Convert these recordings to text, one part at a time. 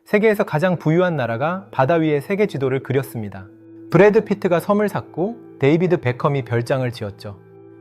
세계에서 가장 부유한 나라가 바다 위에 세계 지도를 그렸습니다. 브래드 피트가 섬을 샀고 데이비드 베컴이 별장을 지었죠.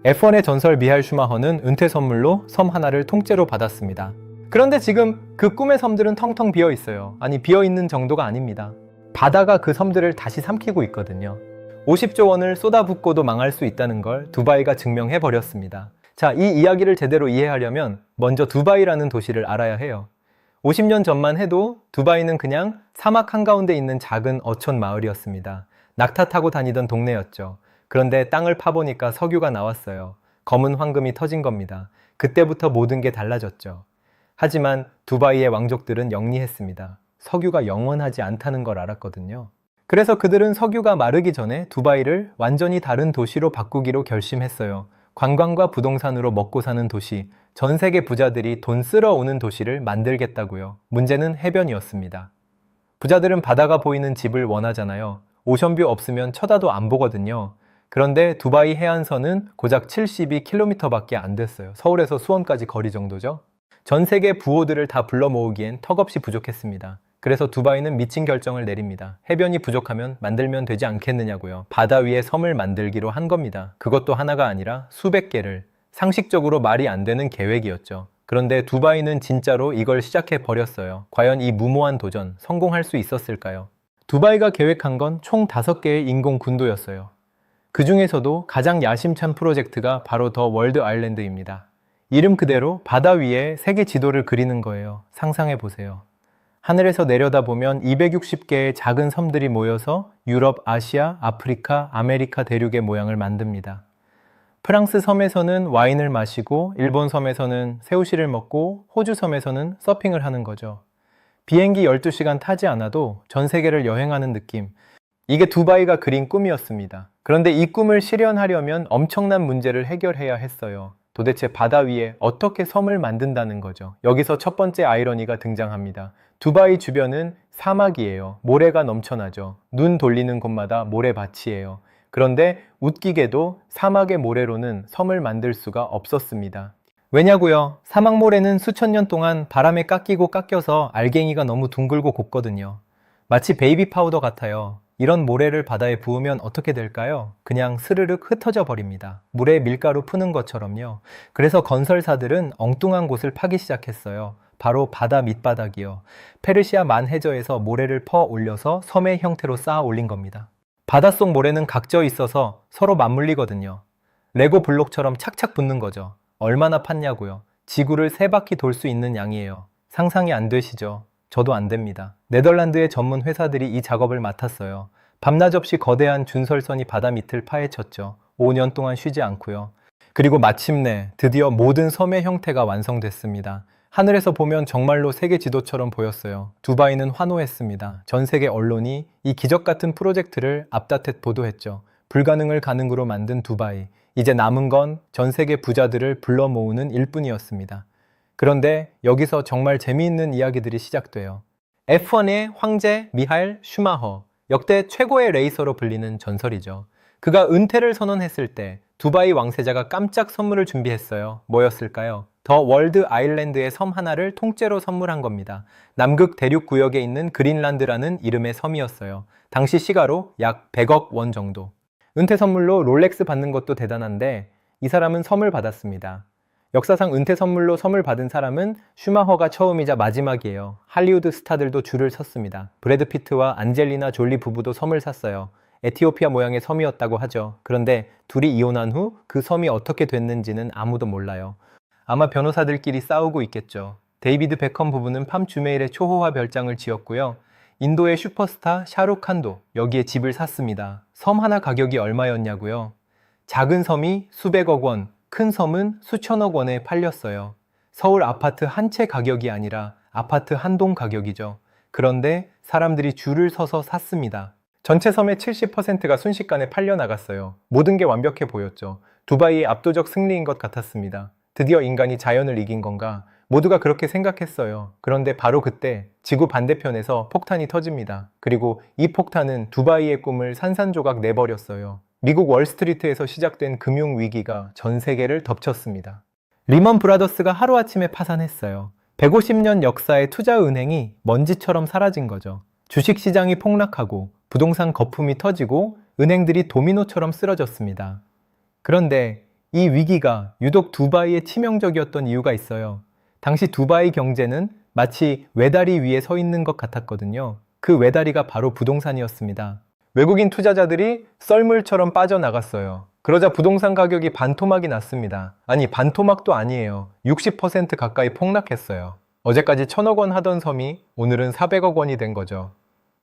F1의 전설 미하엘 슈마허는 은퇴 선물로 섬 하나를 통째로 받았습니다. 그런데 지금 그 꿈의 섬들은 텅텅 비어 있어요. 아니, 비어 있는 정도가 아닙니다. 바다가 그 섬들을 다시 삼키고 있거든요. 50조 원을 쏟아붓고도 망할 수 있다는 걸 두바이가 증명해 버렸습니다. 자, 이 이야기를 제대로 이해하려면 먼저 두바이라는 도시를 알아야 해요. 50년 전만 해도 두바이는 그냥 사막 한가운데 있는 작은 어촌 마을이었습니다. 낙타 타고 다니던 동네였죠. 그런데 땅을 파보니까 석유가 나왔어요. 검은 황금이 터진 겁니다. 그때부터 모든 게 달라졌죠. 하지만 두바이의 왕족들은 영리했습니다. 석유가 영원하지 않다는 걸 알았거든요. 그래서 그들은 석유가 마르기 전에 두바이를 완전히 다른 도시로 바꾸기로 결심했어요. 관광과 부동산으로 먹고 사는 도시, 전 세계 부자들이 돈 쓸어 오는 도시를 만들겠다고요. 문제는 해변이었습니다. 부자들은 바다가 보이는 집을 원하잖아요. 오션뷰 없으면 쳐다도 안 보거든요. 그런데 두바이 해안선은 고작 72km밖에 안 됐어요. 서울에서 수원까지 거리 정도죠. 전 세계 부호들을 다 불러 모으기엔 턱없이 부족했습니다. 그래서 두바이는 미친 결정을 내립니다. 해변이 부족하면 만들면 되지 않겠느냐고요. 바다 위에 섬을 만들기로 한 겁니다. 그것도 하나가 아니라 수백 개를. 상식적으로 말이 안 되는 계획이었죠. 그런데 두바이는 진짜로 이걸 시작해 버렸어요. 과연 이 무모한 도전 성공할 수 있었을까요? 두바이가 계획한 건 총 5개의 인공 군도였어요. 그 중에서도 가장 야심찬 프로젝트가 바로 더 월드 아일랜드입니다. 이름 그대로 바다 위에 세계 지도를 그리는 거예요. 상상해 보세요. 하늘에서 내려다보면 260개의 작은 섬들이 모여서 유럽, 아시아, 아프리카, 아메리카 대륙의 모양을 만듭니다. 프랑스 섬에서는 와인을 마시고 일본 섬에서는 새우씨를 먹고 호주 섬에서는 서핑을 하는 거죠. 비행기 12시간 타지 않아도 전 세계를 여행하는 느낌. 이게 두바이가 그린 꿈이었습니다. 그런데 이 꿈을 실현하려면 엄청난 문제를 해결해야 했어요. 도대체 바다 위에 어떻게 섬을 만든다는 거죠. 여기서 첫 번째 아이러니가 등장합니다. 두바이 주변은 사막이에요. 모래가 넘쳐나죠. 눈 돌리는 곳마다 모래밭이에요. 그런데 웃기게도 사막의 모래로는 섬을 만들 수가 없었습니다. 왜냐고요? 사막 모래는 수천 년 동안 바람에 깎이고 깎여서 알갱이가 너무 둥글고 곱거든요. 마치 베이비 파우더 같아요. 이런 모래를 바다에 부으면 어떻게 될까요? 그냥 스르륵 흩어져 버립니다. 물에 밀가루 푸는 것처럼요. 그래서 건설사들은 엉뚱한 곳을 파기 시작했어요. 바로 바다 밑바닥이요. 페르시아 만해저에서 모래를 퍼 올려서 섬의 형태로 쌓아 올린 겁니다. 바닷속 모래는 각져 있어서 서로 맞물리거든요. 레고 블록처럼 착착 붙는 거죠. 얼마나 팠냐고요? 지구를 3바퀴 돌 수 있는 양이에요. 상상이 안 되시죠? 저도 안 됩니다. 네덜란드의 전문 회사들이 이 작업을 맡았어요. 밤낮 없이 거대한 준설선이 바다 밑을 파헤쳤죠. 5년 동안 쉬지 않고요. 그리고 마침내 드디어 모든 섬의 형태가 완성됐습니다. 하늘에서 보면 정말로 세계 지도처럼 보였어요. 두바이는 환호했습니다. 전 세계 언론이 이 기적 같은 프로젝트를 앞다퉈 보도했죠. 불가능을 가능으로 만든 두바이. 이제 남은 건 전 세계 부자들을 불러 모으는 일뿐이었습니다. 그런데 여기서 정말 재미있는 이야기들이 시작돼요. F1의 황제 미하엘 슈마허, 역대 최고의 레이서로 불리는 전설이죠. 그가 은퇴를 선언했을 때 두바이 왕세자가 깜짝 선물을 준비했어요. 뭐였을까요? 더 월드 아일랜드의 섬 하나를 통째로 선물한 겁니다. 남극 대륙 구역에 있는 그린란드라는 이름의 섬이었어요. 당시 시가로 약 100억 원 정도. 은퇴 선물로 롤렉스 받는 것도 대단한데 이 사람은 섬을 받았습니다. 역사상 은퇴 선물로 섬을 받은 사람은 슈마허가 처음이자 마지막이에요. 할리우드 스타들도 줄을 섰습니다. 브래드 피트와 안젤리나 졸리 부부도 섬을 샀어요. 에티오피아 모양의 섬이었다고 하죠. 그런데 둘이 이혼한 후 그 섬이 어떻게 됐는지는 아무도 몰라요. 아마 변호사들끼리 싸우고 있겠죠. 데이비드 베컴 부부는 팜 주메일의 초호화 별장을 지었고요. 인도의 슈퍼스타 샤룩칸도 여기에 집을 샀습니다. 섬 하나 가격이 얼마였냐고요? 작은 섬이 수백억 원, 큰 섬은 수천억 원에 팔렸어요. 서울 아파트 한 채 가격이 아니라 아파트 한 동 가격이죠. 그런데 사람들이 줄을 서서 샀습니다. 전체 섬의 70%가 순식간에 팔려나갔어요. 모든 게 완벽해 보였죠. 두바이의 압도적 승리인 것 같았습니다. 드디어 인간이 자연을 이긴 건가? 모두가 그렇게 생각했어요. 그런데 바로 그때 지구 반대편에서 폭탄이 터집니다. 그리고 이 폭탄은 두바이의 꿈을 산산조각 내버렸어요. 미국 월스트리트에서 시작된 금융위기가 전 세계를 덮쳤습니다. 리먼 브라더스가 하루아침에 파산했어요. 150년 역사의 투자은행이 먼지처럼 사라진 거죠. 주식시장이 폭락하고 부동산 거품이 터지고 은행들이 도미노처럼 쓰러졌습니다. 그런데 이 위기가 유독 두바이에 치명적이었던 이유가 있어요. 당시 두바이 경제는 마치 외다리 위에 서 있는 것 같았거든요. 그 외다리가 바로 부동산이었습니다. 외국인 투자자들이 썰물처럼 빠져나갔어요. 그러자 부동산 가격이 반토막이 났습니다. 아니, 반토막도 아니에요. 60% 가까이 폭락했어요. 어제까지 1,000억 원 하던 섬이 오늘은 400억 원이 된 거죠.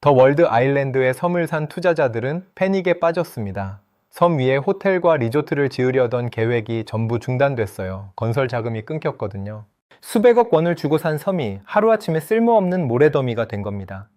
더 월드 아일랜드의 섬을 산 투자자들은 패닉에 빠졌습니다. 섬 위에 호텔과 리조트를 지으려던 계획이 전부 중단됐어요. 건설 자금이 끊겼거든요. 수백억 원을 주고 산 섬이 하루아침에 쓸모없는 모래더미가 된 겁니다.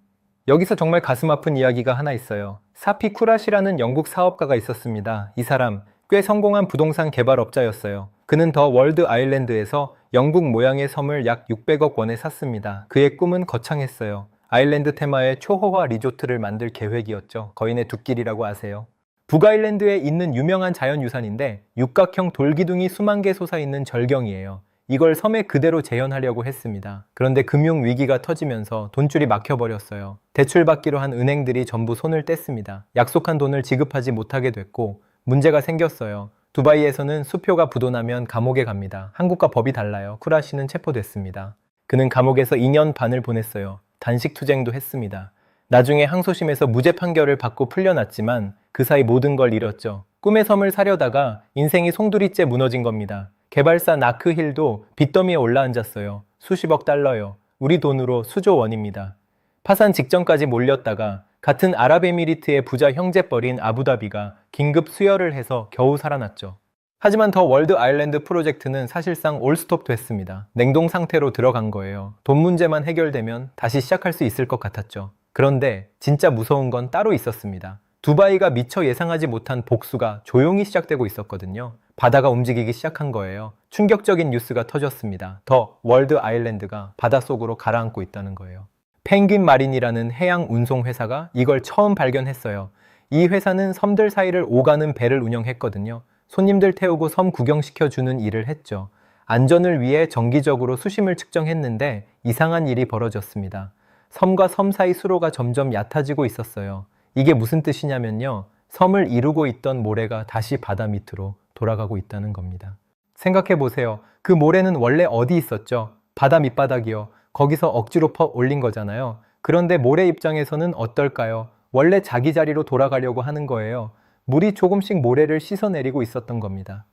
여기서 정말 가슴 아픈 이야기가 하나 있어요. 사피 쿠라시라는 영국 사업가가 있었습니다. 이 사람 꽤 성공한 부동산 개발업자였어요. 그는 더 월드 아일랜드에서 영국 모양의 섬을 약 600억 원에 샀습니다. 그의 꿈은 거창했어요. 아일랜드 테마의 초호화 리조트를 만들 계획이었죠. 거인의 두 길이라고 아세요. 북아일랜드에 있는 유명한 자연유산인데 육각형 돌기둥이 수만 개 솟아있는 절경이에요. 이걸 섬에 그대로 재현하려고 했습니다. 그런데 금융위기가 터지면서 돈줄이 막혀버렸어요. 대출받기로 한 은행들이 전부 손을 뗐습니다. 약속한 돈을 지급하지 못하게 됐고 문제가 생겼어요. 두바이에서는 수표가 부도나면 감옥에 갑니다. 한국과 법이 달라요. 쿠라시는 체포됐습니다. 그는 감옥에서 2년 반을 보냈어요. 단식 투쟁도 했습니다. 나중에 항소심에서 무죄 판결을 받고 풀려났지만 그 사이 모든 걸 잃었죠. 꿈의 섬을 사려다가 인생이 송두리째 무너진 겁니다. 개발사 나크힐도 빚더미에 올라앉았어요. 수십억 달러요. 우리 돈으로 수조 원입니다. 파산 직전까지 몰렸다가 같은 아랍에미리트의 부자 형제뻘인 아부다비가 긴급 수혈을 해서 겨우 살아났죠. 하지만 더 월드 아일랜드 프로젝트는 사실상 올스톱 됐습니다. 냉동 상태로 들어간 거예요. 돈 문제만 해결되면 다시 시작할 수 있을 것 같았죠. 그런데 진짜 무서운 건 따로 있었습니다. 두바이가 미처 예상하지 못한 복수가 조용히 시작되고 있었거든요. 바다가 움직이기 시작한 거예요. 충격적인 뉴스가 터졌습니다. 더 월드 아일랜드가 바닷속으로 가라앉고 있다는 거예요. 펭귄 마린이라는 해양 운송 회사가 이걸 처음 발견했어요. 이 회사는 섬들 사이를 오가는 배를 운영했거든요. 손님들 태우고 섬 구경시켜주는 일을 했죠. 안전을 위해 정기적으로 수심을 측정했는데 이상한 일이 벌어졌습니다. 섬과 섬 사이 수로가 점점 얕아지고 있었어요. 이게 무슨 뜻이냐면요. 섬을 이루고 있던 모래가 다시 바다 밑으로 돌아가고 있다는 겁니다. 생각해 보세요. 그 모래는 원래 어디 있었죠? 바다 밑바닥이요. 거기서 억지로 퍼 올린 거잖아요. 그런데 모래 입장에서는 어떨까요? 원래 자기 자리로 돌아가려고 하는 거예요. 물이 조금씩 모래를 씻어내리고 있었던 겁니다.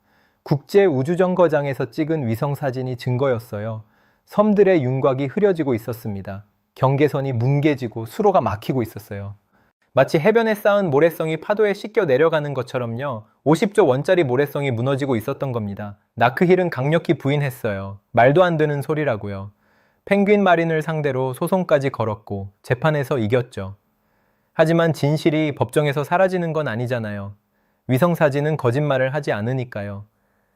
국제우주정거장에서 찍은 위성사진이 증거였어요. 섬들의 윤곽이 흐려지고 있었습니다. 경계선이 뭉개지고 수로가 막히고 있었어요. 마치 해변에 쌓은 모래성이 파도에 씻겨 내려가는 것처럼요. 50조 원짜리 모래성이 무너지고 있었던 겁니다. 나크힐은 강력히 부인했어요. 말도 안 되는 소리라고요. 펭귄 마린을 상대로 소송까지 걸었고 재판에서 이겼죠. 하지만 진실이 법정에서 사라지는 건 아니잖아요. 위성사진은 거짓말을 하지 않으니까요.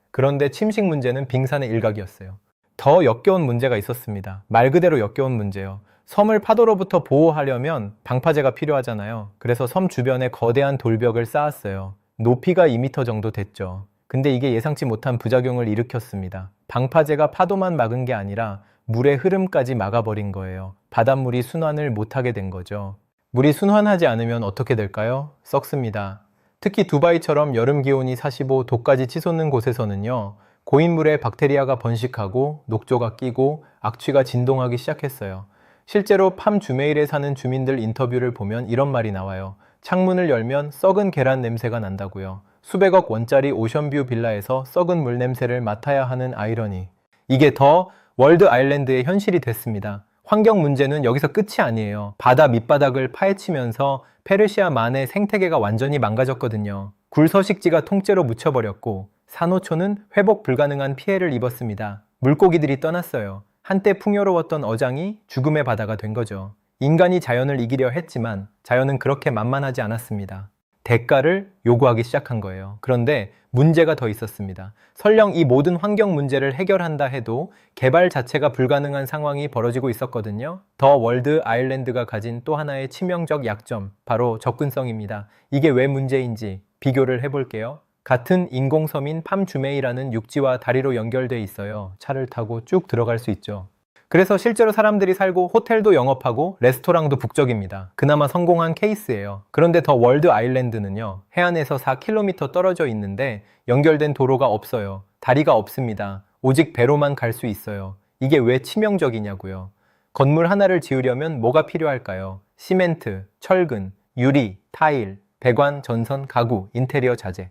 그런데 침식 문제는 빙산의 일각이었어요. 더 역겨운 문제가 있었습니다. 말 그대로 역겨운 문제요. 섬을 파도로부터 보호하려면 방파제가 필요하잖아요. 그래서 섬 주변에 거대한 돌벽을 쌓았어요. 높이가 2m 정도 됐죠. 근데 이게 예상치 못한 부작용을 일으켰습니다. 방파제가 파도만 막은 게 아니라 물의 흐름까지 막아버린 거예요. 바닷물이 순환을 못하게 된 거죠. 물이 순환하지 않으면 어떻게 될까요? 썩습니다. 특히 두바이처럼 여름 기온이 45, 도까지 치솟는 곳에서는요. 고인물에 박테리아가 번식하고 녹조가 끼고 악취가 진동하기 시작했어요. 실제로 팜 주메일에 사는 주민들 인터뷰를 보면 이런 말이 나와요. 창문을 열면 썩은 계란 냄새가 난다고요. 수백억 원짜리 오션뷰 빌라에서 썩은 물 냄새를 맡아야 하는 아이러니. 이게 더 월드 아일랜드의 현실이 됐습니다. 환경 문제는 여기서 끝이 아니에요. 바다 밑바닥을 파헤치면서 페르시아만의 생태계가 완전히 망가졌거든요. 굴서식지가 통째로 묻혀버렸고 산호초는 회복 불가능한 피해를 입었습니다. 물고기들이 떠났어요. 한때 풍요로웠던 어장이 죽음의 바다가 된 거죠. 인간이 자연을 이기려 했지만 자연은 그렇게 만만하지 않았습니다. 대가를 요구하기 시작한 거예요. 그런데 문제가 더 있었습니다. 설령 이 모든 환경 문제를 해결한다 해도 개발 자체가 불가능한 상황이 벌어지고 있었거든요. 더 월드 아일랜드가 가진 또 하나의 치명적 약점, 바로 접근성입니다. 이게 왜 문제인지 비교를 해볼게요. 같은 인공섬인 팜 주메이라는 육지와 다리로 연결돼 있어요. 차를 타고 쭉 들어갈 수 있죠. 그래서 실제로 사람들이 살고 호텔도 영업하고 레스토랑도 북적입니다. 그나마 성공한 케이스예요. 그런데 더 월드 아일랜드는요, 해안에서 4km 떨어져 있는데 연결된 도로가 없어요. 다리가 없습니다. 오직 배로만 갈 수 있어요. 이게 왜 치명적이냐고요. 건물 하나를 지으려면 뭐가 필요할까요? 시멘트, 철근, 유리, 타일, 배관, 전선, 가구, 인테리어 자재.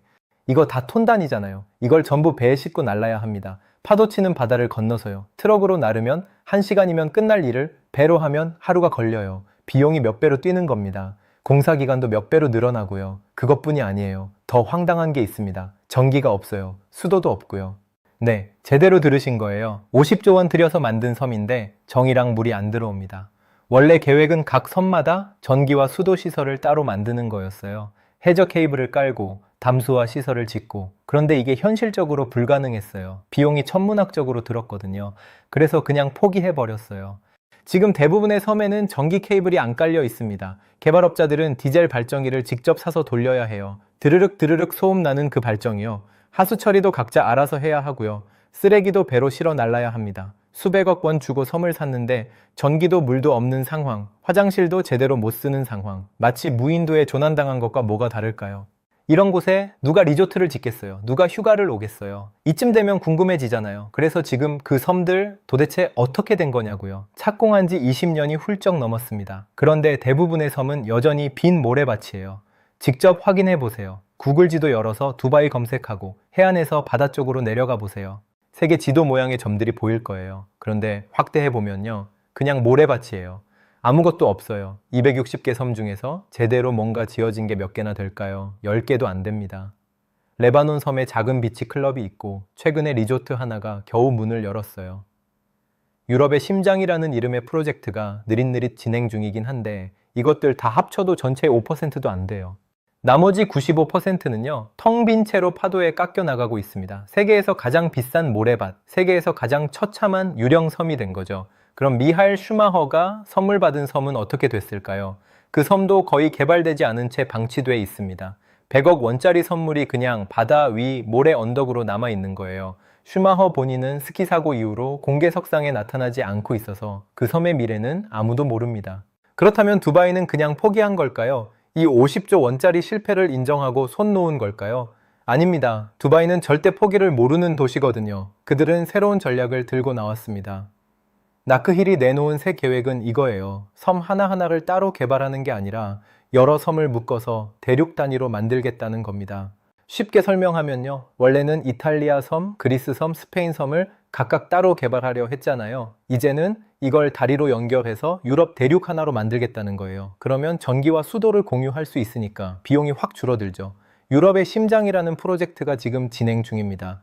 이거 다 톤 단위잖아요. 이걸 전부 배에 싣고 날라야 합니다. 파도 치는 바다를 건너서요. 트럭으로 나르면 1시간이면 끝날 일을 배로 하면 하루가 걸려요. 비용이 몇 배로 뛰는 겁니다. 공사 기간도 몇 배로 늘어나고요. 그것뿐이 아니에요. 더 황당한 게 있습니다. 전기가 없어요. 수도도 없고요. 네, 제대로 들으신 거예요. 50조 원 들여서 만든 섬인데 정이랑 물이 안 들어옵니다. 원래 계획은 각 섬마다 전기와 수도 시설을 따로 만드는 거였어요. 해저 케이블을 깔고 담수화 시설을 짓고. 그런데 이게 현실적으로 불가능했어요. 비용이 천문학적으로 들었거든요. 그래서 그냥 포기해버렸어요. 지금 대부분의 섬에는 전기 케이블이 안 깔려 있습니다. 개발업자들은 디젤 발전기를 직접 사서 돌려야 해요. 드르륵 드르륵 소음 나는 그 발전이요. 하수 처리도 각자 알아서 해야 하고요. 쓰레기도 배로 실어 날라야 합니다. 수백억 원 주고 섬을 샀는데 전기도 물도 없는 상황, 화장실도 제대로 못 쓰는 상황. 마치 무인도에 조난당한 것과 뭐가 다를까요? 이런 곳에 누가 리조트를 짓겠어요? 누가 휴가를 오겠어요? 이쯤 되면 궁금해지잖아요. 그래서 지금 그 섬들 도대체 어떻게 된 거냐고요. 착공한 지 20년이 훌쩍 넘었습니다. 그런데 대부분의 섬은 여전히 빈 모래밭이에요. 직접 확인해 보세요. 구글 지도 열어서 두바이 검색하고 해안에서 바다 쪽으로 내려가 보세요. 세계 지도 모양의 점들이 보일 거예요. 그런데 확대해 보면요, 그냥 모래밭이에요. 아무것도 없어요. 260개 섬 중에서 제대로 뭔가 지어진 게 몇 개나 될까요? 10개도 안 됩니다. 레바논 섬에 작은 비치 클럽이 있고 최근에 리조트 하나가 겨우 문을 열었어요. 유럽의 심장이라는 이름의 프로젝트가 느릿느릿 진행 중이긴 한데 이것들 다 합쳐도 전체의 5%도 안 돼요. 나머지 95%는요, 텅 빈 채로 파도에 깎여 나가고 있습니다. 세계에서 가장 비싼 모래밭, 세계에서 가장 처참한 유령 섬이 된 거죠. 그럼 미하엘 슈마허가 선물 받은 섬은 어떻게 됐을까요? 그 섬도 거의 개발되지 않은 채 방치돼 있습니다. 100억 원짜리 선물이 그냥 바다 위 모래 언덕으로 남아 있는 거예요. 슈마허 본인은 스키 사고 이후로 공개 석상에 나타나지 않고 있어서 그 섬의 미래는 아무도 모릅니다. 그렇다면 두바이는 그냥 포기한 걸까요? 이 50조 원짜리 실패를 인정하고 손 놓은 걸까요? 아닙니다. 두바이는 절대 포기를 모르는 도시거든요. 그들은 새로운 전략을 들고 나왔습니다. 나크힐이 내놓은 새 계획은 이거예요. 섬 하나하나를 따로 개발하는 게 아니라 여러 섬을 묶어서 대륙 단위로 만들겠다는 겁니다. 쉽게 설명하면요, 원래는 이탈리아 섬, 그리스 섬, 스페인 섬을 각각 따로 개발하려 했잖아요. 이제는 이걸 다리로 연결해서 유럽 대륙 하나로 만들겠다는 거예요. 그러면 전기와 수도를 공유할 수 있으니까 비용이 확 줄어들죠. 유럽의 심장이라는 프로젝트가 지금 진행 중입니다.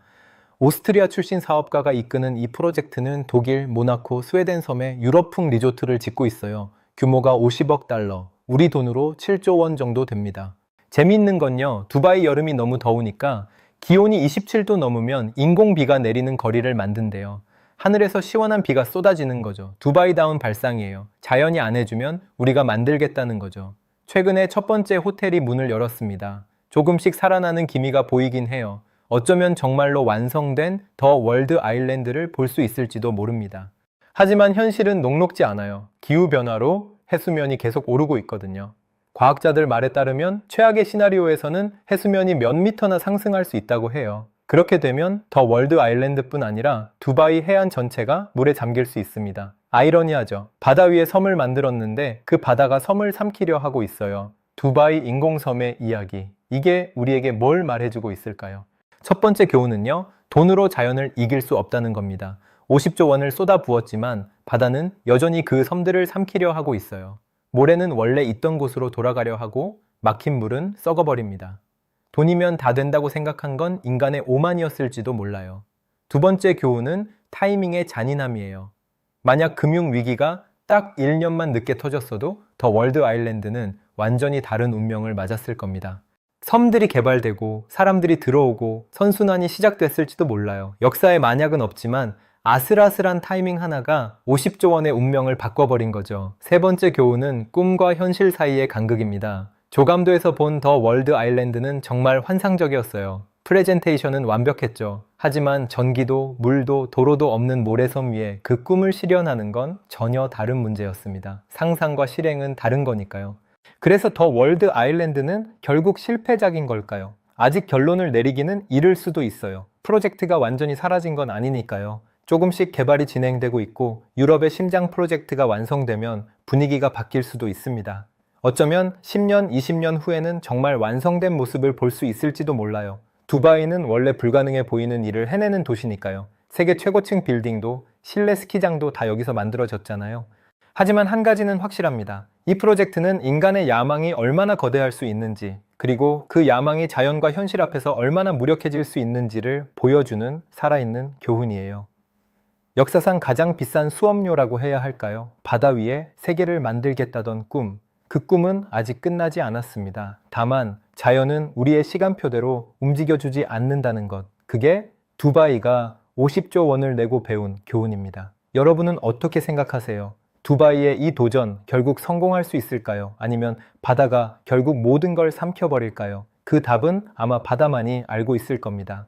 오스트리아 출신 사업가가 이끄는 이 프로젝트는 독일, 모나코, 스웨덴 섬에 유럽풍 리조트를 짓고 있어요. 규모가 50억 달러, 우리 돈으로 7조 원 정도 됩니다. 재미있는 건요, 두바이 여름이 너무 더우니까 기온이 27도 넘으면 인공비가 내리는 거리를 만든대요. 하늘에서 시원한 비가 쏟아지는 거죠. 두바이다운 발상이에요. 자연이 안 해주면 우리가 만들겠다는 거죠. 최근에 첫 번째 호텔이 문을 열었습니다. 조금씩 살아나는 기미가 보이긴 해요. 어쩌면 정말로 완성된 더 월드 아일랜드를 볼 수 있을지도 모릅니다. 하지만 현실은 녹록지 않아요. 기후변화로 해수면이 계속 오르고 있거든요. 과학자들 말에 따르면 최악의 시나리오에서는 해수면이 몇 미터나 상승할 수 있다고 해요. 그렇게 되면 더 월드 아일랜드뿐 아니라 두바이 해안 전체가 물에 잠길 수 있습니다. 아이러니하죠. 바다 위에 섬을 만들었는데 그 바다가 섬을 삼키려 하고 있어요. 두바이 인공섬의 이야기. 이게 우리에게 뭘 말해주고 있을까요? 첫 번째 교훈은요, 돈으로 자연을 이길 수 없다는 겁니다. 50조 원을 쏟아 부었지만 바다는 여전히 그 섬들을 삼키려 하고 있어요. 모래는 원래 있던 곳으로 돌아가려 하고 막힌 물은 썩어버립니다. 돈이면 다 된다고 생각한 건 인간의 오만이었을지도 몰라요. 두 번째 교훈은 타이밍의 잔인함이에요. 만약 금융위기가 딱 1년만 늦게 터졌어도 더 월드 아일랜드는 완전히 다른 운명을 맞았을 겁니다. 섬들이 개발되고 사람들이 들어오고 선순환이 시작됐을지도 몰라요. 역사에 만약은 없지만 아슬아슬한 타이밍 하나가 50조 원의 운명을 바꿔버린 거죠. 세 번째 교훈은 꿈과 현실 사이의 간극입니다. 조감도에서 본 더 월드 아일랜드는 정말 환상적이었어요. 프레젠테이션은 완벽했죠. 하지만 전기도, 물도, 도로도 없는 모래섬 위에 그 꿈을 실현하는 건 전혀 다른 문제였습니다. 상상과 실행은 다른 거니까요. 그래서 더 월드 아일랜드는 결국 실패작인 걸까요? 아직 결론을 내리기는 이를 수도 있어요. 프로젝트가 완전히 사라진 건 아니니까요. 조금씩 개발이 진행되고 있고 유럽의 심장 프로젝트가 완성되면 분위기가 바뀔 수도 있습니다. 어쩌면 10년, 20년 후에는 정말 완성된 모습을 볼 수 있을지도 몰라요. 두바이는 원래 불가능해 보이는 일을 해내는 도시니까요. 세계 최고층 빌딩도 실내 스키장도 다 여기서 만들어졌잖아요. 하지만 한 가지는 확실합니다. 이 프로젝트는 인간의 야망이 얼마나 거대할 수 있는지, 그리고 그 야망이 자연과 현실 앞에서 얼마나 무력해질 수 있는지를 보여주는 살아있는 교훈이에요. 역사상 가장 비싼 수업료라고 해야 할까요? 바다 위에 세계를 만들겠다던 꿈. 그 꿈은 아직 끝나지 않았습니다. 다만 자연은 우리의 시간표대로 움직여주지 않는다는 것. 그게 두바이가 50조 원을 내고 배운 교훈입니다. 여러분은 어떻게 생각하세요? 두바이의 이 도전 결국 성공할 수 있을까요? 아니면 바다가 결국 모든 걸 삼켜버릴까요? 그 답은 아마 바다만이 알고 있을 겁니다.